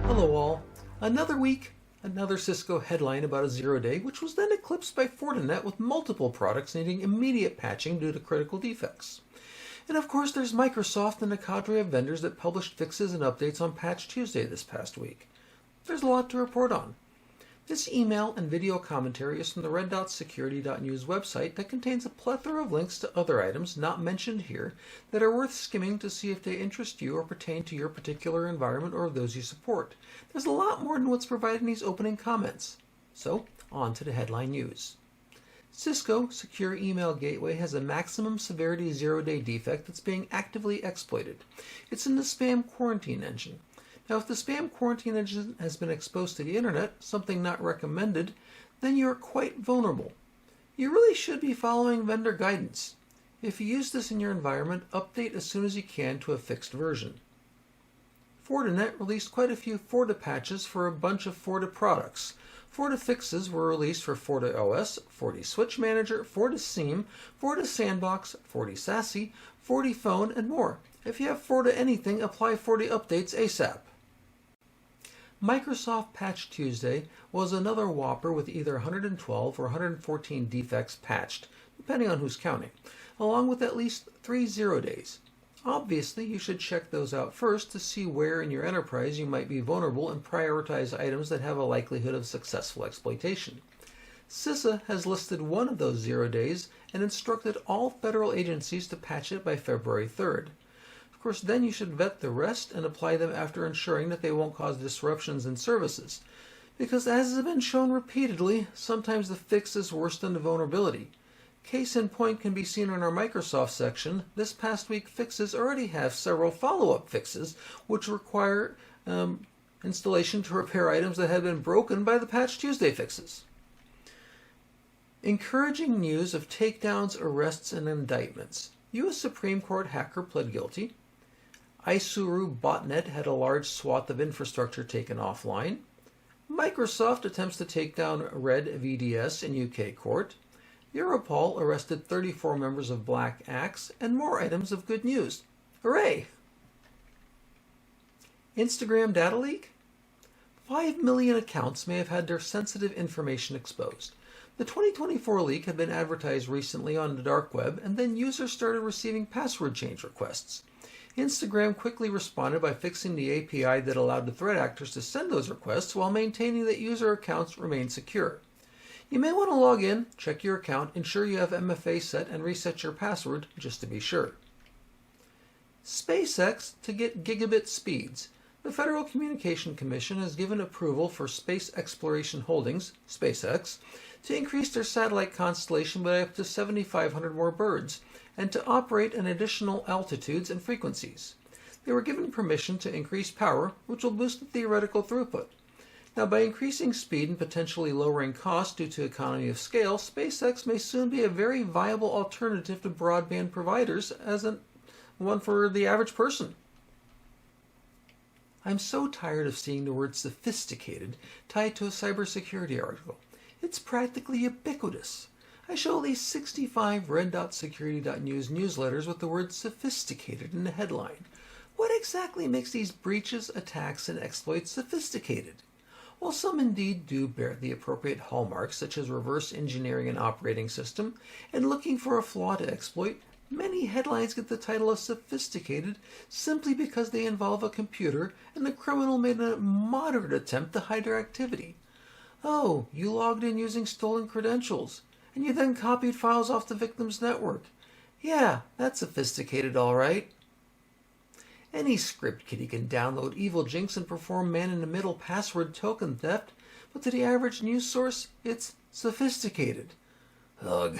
Hello all. Another week, another Cisco headline about a zero-day, which was then eclipsed by Fortinet with multiple products needing immediate patching due to critical defects. And of course there's Microsoft and a cadre of vendors that published fixes and updates on Patch Tuesday this past week. There's a lot to report on. This email and video commentary is from the RedDotSecurity.news website that contains a plethora of links to other items not mentioned here that are worth skimming to see if they interest you or pertain to your particular environment or those you support. There's a lot more than what's provided in these opening comments. So, on to the headline news. Cisco Secure Email Gateway has a maximum severity zero-day defect that's being actively exploited. It's in the spam quarantine engine. Now, if the spam quarantine engine has been exposed to the internet, something not recommended, then you are quite vulnerable. You really should be following vendor guidance. If you use this in your environment, update as soon as you can to a fixed version. Fortinet released quite a few Forti patches for a bunch of Forti products. Forti fixes were released for Forti OS, Forti Switch Manager, Forti SIEM, Forti Sandbox, Forti SASE, Forti Phone, and more. If you have Forti anything, apply Forti updates ASAP. Microsoft Patch Tuesday was another whopper with either 112 or 114 defects patched, depending on who's counting, along with at least 3 zero-days. Obviously, you should check those out first to see where in your enterprise you might be vulnerable and prioritize items that have a likelihood of successful exploitation. CISA has listed one of those 0 days and instructed all federal agencies to patch it by February 3rd. Of course, then you should vet the rest and apply them after ensuring that they won't cause disruptions in services. Because as has been shown repeatedly, sometimes the fix is worse than the vulnerability. Case in point can be seen in our Microsoft section. This past week, fixes already have several follow-up fixes, which require installation to repair items that had been broken by the Patch Tuesday fixes. Encouraging news of takedowns, arrests, and indictments. U.S. Supreme Court hacker pled guilty. Isuru botnet had a large swath of infrastructure taken offline. Microsoft attempts to take down RedVDS in UK court. Europol arrested 34 members of Black Axe, and more items of good news. Hooray! Instagram data leak? 5 million accounts may have had their sensitive information exposed. The 2024 leak had been advertised recently on the dark web, and then users started receiving password change requests. Instagram quickly responded by fixing the API that allowed the threat actors to send those requests while maintaining that user accounts remain secure. You may want to log in, check your account, ensure you have MFA set, and reset your password just to be sure. SpaceX to get gigabit speeds. The Federal Communication Commission has given approval for Space Exploration Holdings, SpaceX, to increase their satellite constellation by up to 7,500 more birds, and to operate in additional altitudes and frequencies. They were given permission to increase power, which will boost the theoretical throughput. Now, by increasing speed and potentially lowering costs due to economy of scale, SpaceX may soon be a very viable alternative to broadband providers as one for the average person. I'm so tired of seeing the word sophisticated tied to a cybersecurity article. It's practically ubiquitous. I show at least 65 RedDotSecurity.news newsletters with the word sophisticated in the headline. What exactly makes these breaches, attacks, and exploits sophisticated? While some indeed do bear the appropriate hallmarks such as reverse engineering an operating system and looking for a flaw to exploit, many headlines get the title of sophisticated simply because they involve a computer and the criminal made a moderate attempt to hide their activity. Oh, you logged in using stolen credentials, and you then copied files off the victim's network. Yeah, that's sophisticated, all right. Any script kiddie can download Evil Jinx and perform man-in-the-middle password token theft, but to the average news source, it's sophisticated. Ugh.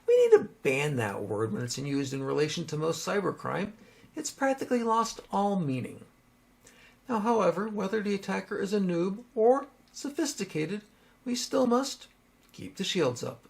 We need to ban that word when it's used in relation to most cybercrime. It's practically lost all meaning. Now, however, whether the attacker is a noob or sophisticated, we still must keep the shields up.